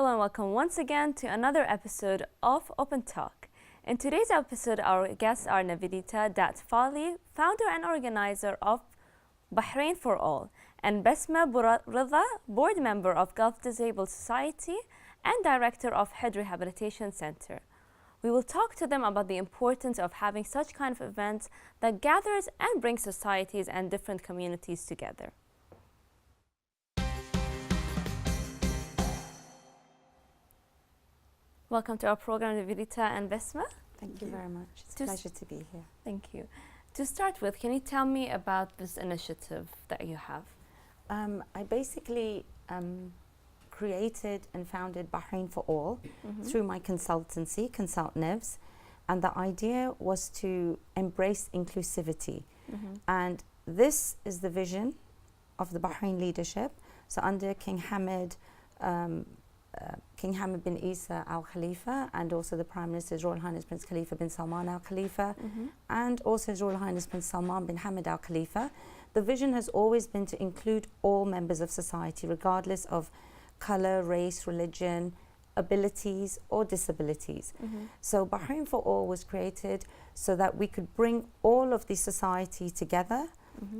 Hello and welcome once again to another episode of Open Talk. In today's episode, our guests are Navidita Datfali, founder and organizer of Bahrain for All, and Besma Rida, board member of Gulf Disabled Society and director of Head Rehabilitation Center. We will talk to them about the importance of having such kind of events that gathers and brings societies and different communities together. Welcome to our program, Navidita and Besma. Thank you very much. It's a pleasure to be here. Thank you. To start with, can you tell me about this initiative that you have? I basically created and founded Bahrain for All through my consultancy, Consult Nivs, and the idea was to embrace inclusivity. And this is the vision of the Bahrain leadership. So under King Hamad bin Isa Al Khalifa, and also the Prime Minister His Royal Highness Prince Khalifa bin Salman Al Khalifa, and also His Royal Highness Prince Salman bin Hamad Al Khalifa. The vision has always been to include all members of society, regardless of colour, race, religion, abilities or disabilities. So Bahrain for All was created so that we could bring all of the society together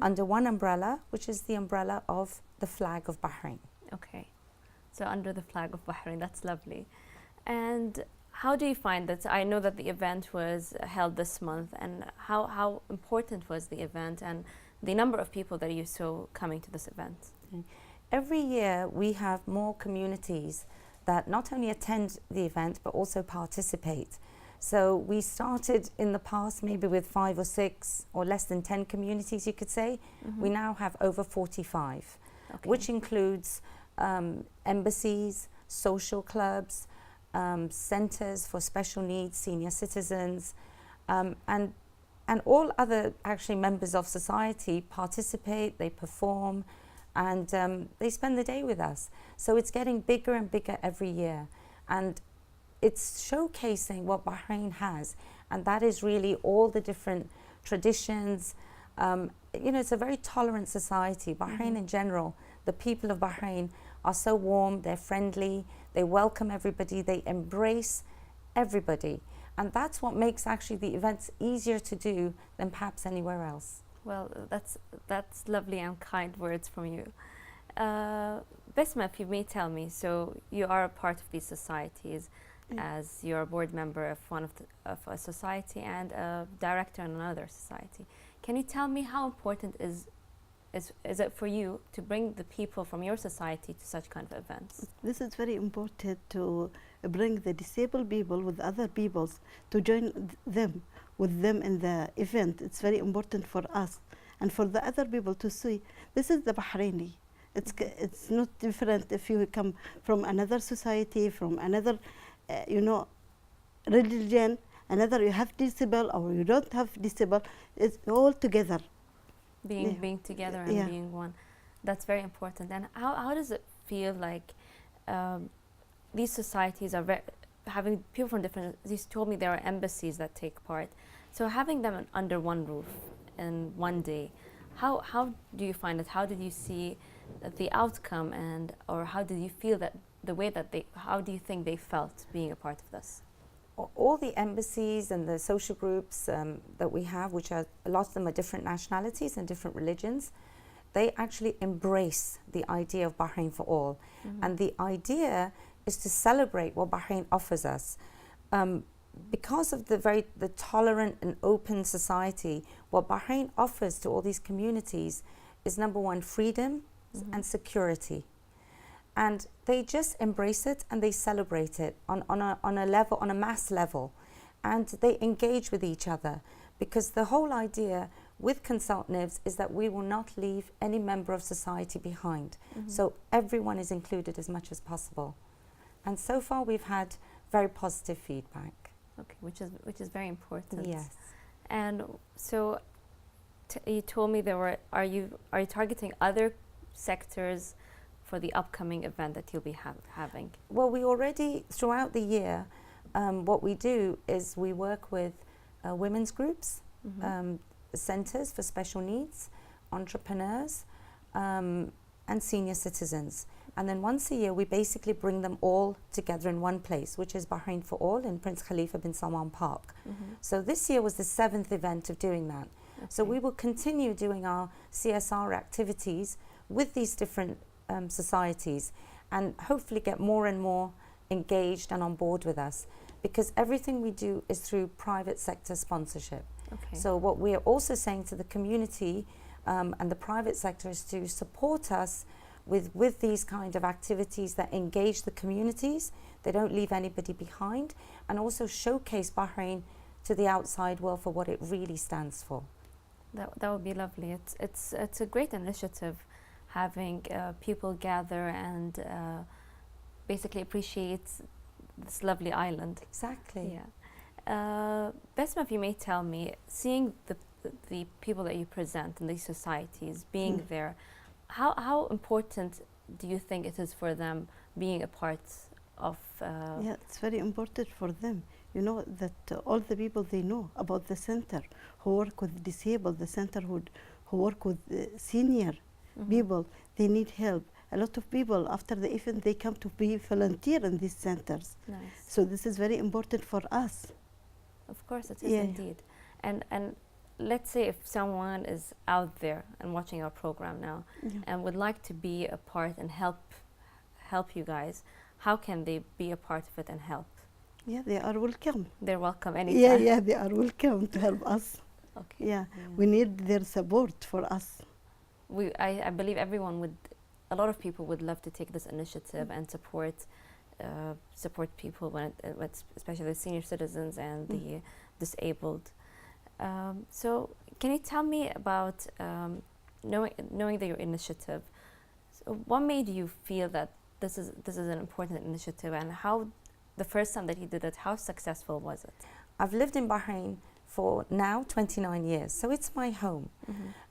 under one umbrella, which is the umbrella of the flag of Bahrain. Okay. So under the flag of Bahrain, that's lovely. And how do you find that? I know that the event was held this month, and how important was the event and the number of people that you saw coming to this event? Every year we have more communities that not only attend the event but also participate. So we started in the past maybe with 5 or 6 or less than 10 communities, you could say. We now have over 45, which includes embassies, social clubs, centers for special needs, senior citizens, and all other actually members of society participate, they perform, and they spend the day with us. So it's getting bigger and bigger every year, and it's showcasing what Bahrain has, and that is really all the different traditions. You know, it's a very tolerant society. Bahrain in general, the people of Bahrain are so warm, they're friendly, they welcome everybody, they embrace everybody. And that's what makes actually the events easier to do than perhaps anywhere else. Well, that's lovely and kind words from you. Besma, if you may tell me, so you are a part of these societies as you're a board member of of a society and a director in another society. Can you tell me how important is it for you to bring the people from your society to such kind of events? This is very important to bring the disabled people with other peoples to join with them in the event. It's very important for us and for the other people to see this is the Bahraini. It's not different if you come from another society, from another religion, another you have disabled or you don't have disabled. It's all together. Being together and being one. That's very important. And how does it feel like these societies are having people from different, you told me there are embassies that take part. So having them under one roof in one day, how do you find it? How did you see the outcome, or how did you feel that the way that how do you think they felt being a part of this? All the embassies and the social groups that we have, which are a lot of them are different nationalities and different religions, they actually embrace the idea of Bahrain for All. And the idea is to celebrate what Bahrain offers us. Because of the tolerant and open society, what Bahrain offers to all these communities is number one, freedom and security. And they just embrace it and they celebrate it on a mass level, and they engage with each other, because the whole idea with Consult Nivs is that we will not leave any member of society behind. So everyone is included as much as possible, and so far we've had very positive feedback. Okay, which is very important. Yes. And so you told me are you targeting other sectors for the upcoming event that you'll be having? Well, we already, throughout the year, what we do is we work with women's groups, centers for special needs, entrepreneurs, and senior citizens. And then once a year, we basically bring them all together in one place, which is Bahrain for All in Prince Khalifa bin Salman Park. So this year was the 7th event of doing that. So we will continue doing our CSR activities with these different societies and hopefully get more and more engaged and on board with us, because everything we do is through private sector sponsorship. So what we are also saying to the community and the private sector is to support us with these kind of activities that engage the communities. They don't leave anybody behind, and also showcase Bahrain to the outside world for what it really stands for. That would be lovely. It's a great initiative, having people gather and basically appreciate this lovely island. Exactly. Yeah. Besma, if you may tell me, seeing the people that you present in these societies, being there, how important do you think it is for them being a part of? Yeah, it's very important for them. You know that all the people they know about the center, who work with disabled, the center who work with senior people, they need help. A lot of people after the event they come to be volunteer in these centers. Nice. So this is very important for us. Of course, it is indeed. And let's say if someone is out there and watching our program now and would like to be a part and help you guys, how can they be a part of it and help? Yeah, they are welcome. They're welcome anytime. Yeah, they are welcome to help us. Okay. Yeah, we need their support for us. I believe a lot of people would love to take this initiative and support people especially the senior citizens and the disabled. So can you tell me about knowing your initiative? So what made you feel that this is an important initiative, and how the first time that you did it, how successful was it? I've lived in Bahrain for now 29 years, so it's my home.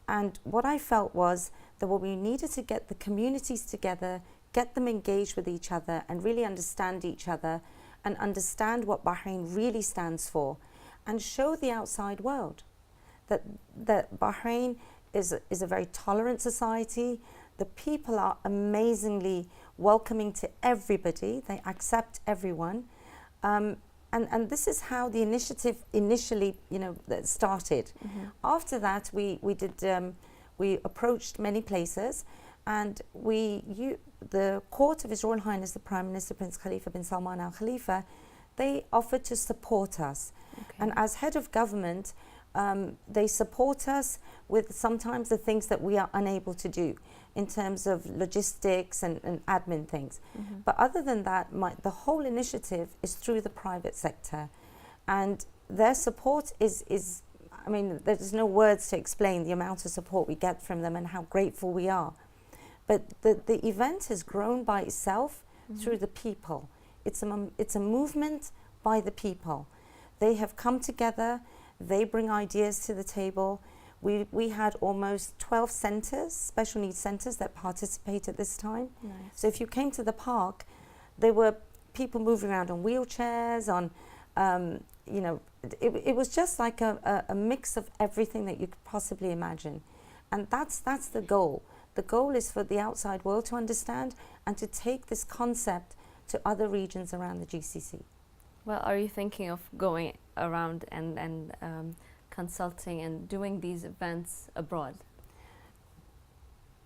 And what I felt was that what we needed to get the communities together, get them engaged with each other and really understand each other and understand what Bahrain really stands for, and show the outside world that Bahrain is a very tolerant society. The people are amazingly welcoming to everybody. They accept everyone. And this is how the initiative initially, started. After that, we approached many places, and the court of His Royal Highness the Prime Minister Prince Khalifa bin Salman Al Khalifa, they offered to support us. And as head of government, they support us with sometimes the things that we are unable to do in terms of logistics and admin things. But other than that, the whole initiative is through the private sector. And their support is I mean, there's no words to explain the amount of support we get from them and how grateful we are. But the event has grown by itself through the people. It's a movement by the people. They have come together, they bring ideas to the table. We had almost 12 centres, special needs centres, that participated this time. Nice. So if you came to the park, there were people moving around on wheelchairs, it was just like a mix of everything that you could possibly imagine. And that's the goal. The goal is for the outside world to understand and to take this concept to other regions around the GCC. Well, are you thinking of going around and consulting and doing these events abroad?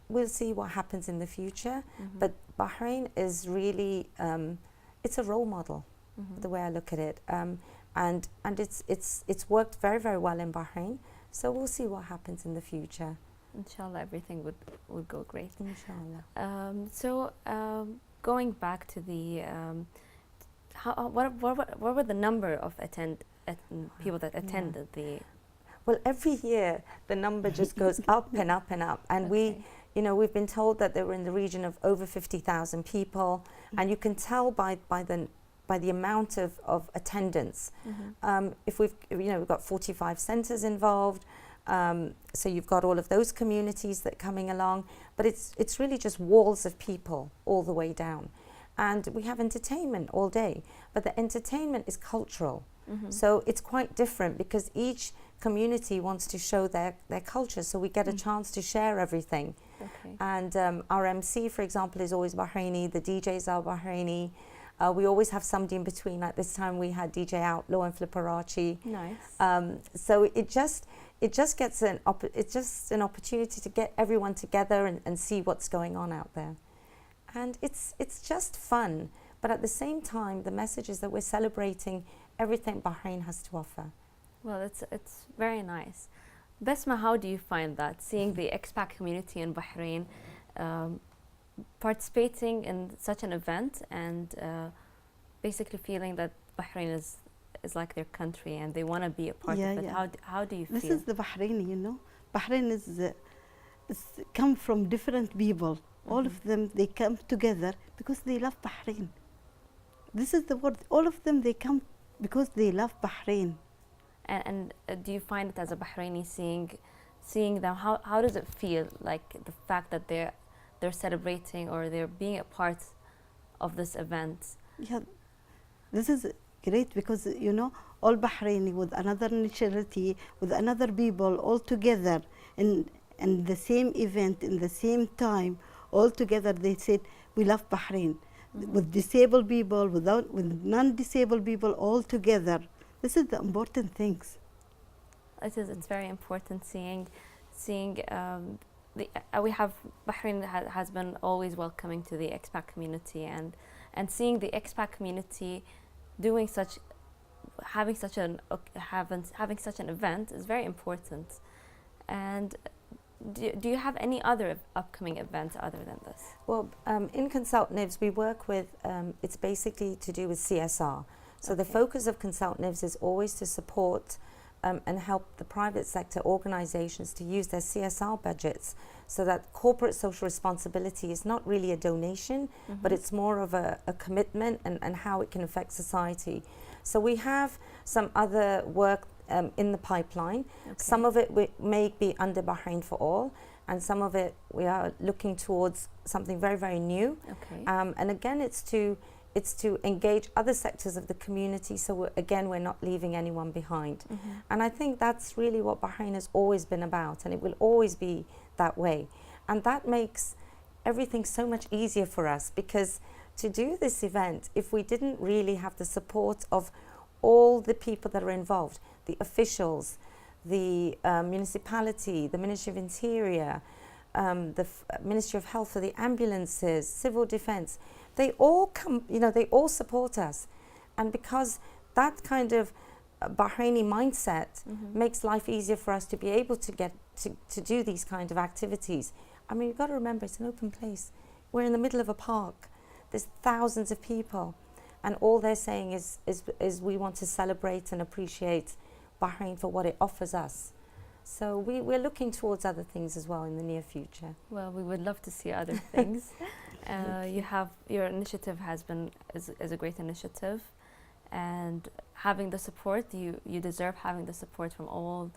We'll see what happens in the future, but Bahrain is really, it's a role model, the way I look at it. And it's worked very, very well in Bahrain, so we'll see what happens in the future. Inshallah, everything would go great. Inshallah. Going back to the, what were the number of people that attended the? Well, every year the number just goes up and up and up, and we've been told that they were in the region of over 50,000 people, and you can tell by the amount of attendance. If we've got 45 centres involved, so you've got all of those communities that coming along, but it's really just walls of people all the way down. And we have entertainment all day, but the entertainment is cultural. So it's quite different because each community wants to show their culture, so we get a chance to share everything. Okay. And our MC, for example, is always Bahraini. The DJs are Bahraini. We always have somebody in between. Like this time, we had DJ Outlaw and Flipperachi. Nice. So it just gets it's just an opportunity to get everyone together and see what's going on out there. And it's just fun. But at the same time, the message is that we're celebrating everything Bahrain has to offer. Well, it's very nice. Besma, how do you find that, seeing the expat community in Bahrain participating in such an event and basically feeling that Bahrain is like their country and they want to be a part of it? Yeah. How do you feel? This is the Bahraini, you know. Bahrain is come from different people. All of them, they come together because they love Bahrain. This is the word. All of them, they come because they love Bahrain. And do you find it as a Bahraini seeing them? How does it feel, like the fact that they're celebrating or they're being a part of this event? Yeah, this is great because you know all Bahraini with another nationality, with another people all together in the same event, in the same time, all together. They said we love Bahrain. With disabled people, with non-disabled people, all together. This is the important things. It is. It's very important seeing we have Bahrain has been always welcoming to the expat community, and seeing the expat community having such an event is very important. And do you have any other upcoming events other than this? Well, in Consultatives, we work with, it's basically to do with CSR. So the focus of Consultatives is always to support and help the private sector organizations to use their CSR budgets so that corporate social responsibility is not really a donation, but it's more of a commitment and how it can affect society. So we have some other work in the pipeline. Some of it may be under Bahrain for All, and some of it we are looking towards something very, very new. And again, it's to engage other sectors of the community, so we're not leaving anyone behind. And I think that's really what Bahrain has always been about, and it will always be that way. And that makes everything so much easier for us, because to do this event, if we didn't really have the support of all the people that are involved, the officials, the municipality, the Ministry of Interior, the Ministry of Health for the ambulances, civil defense, they all come, they all support us. And because that kind of Bahraini mindset makes life easier for us to be able to get to do these kind of activities. I mean, you've got to remember, it's an open place. We're in the middle of a park. There's thousands of people. And all they're saying is we want to celebrate and appreciate Bahrain for what it offers us. So we're looking towards other things as well in the near future. Well, we would love to see other things. Your initiative is a great initiative, and having the support, you deserve having the support from all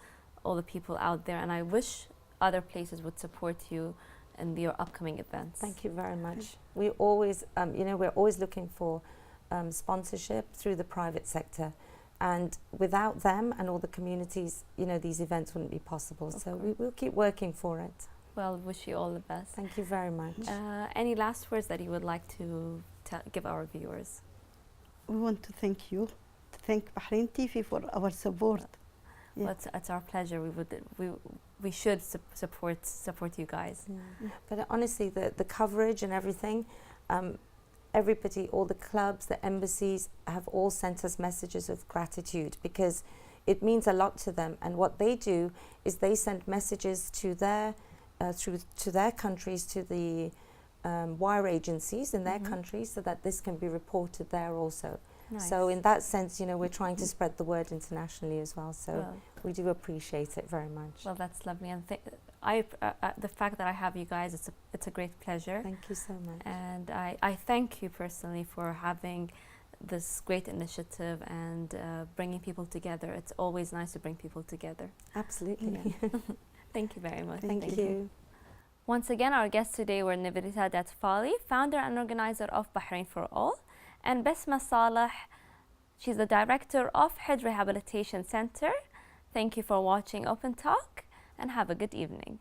the people out there. And I wish other places would support you in your upcoming events. Thank you very much. We always, we're always looking for sponsorship through the private sector, and without them and all the communities, these events wouldn't be possible. So we'll keep working for it. Well, wish you all the best. Thank you very much. Any last words that you would like to give our viewers? We want to thank you, to thank Bahrain TV for our support. Yeah. Well, it's our pleasure. We should support you guys. Yeah. But honestly, the coverage and everything, everybody, all the clubs, the embassies have all sent us messages of gratitude, because it means a lot to them. And what they do is they send messages to their to their countries, to the wire agencies in their countries, so that this can be reported there also. Nice. So in that sense, we're trying to spread the word internationally as well. So we do appreciate it very much. Well, that's lovely, and the fact that I have you guys, it's a great pleasure. Thank you so much. And I thank you personally for having this great initiative and bringing people together. It's always nice to bring people together. Absolutely. Yeah. Thank you very much. Thank you. Once again, our guests today were Nivedita Datfali, founder and organizer of Bahrain for All, and Besma Saleh. She's the director of Head Rehabilitation Center. Thank you for watching Open Talk, and have a good evening.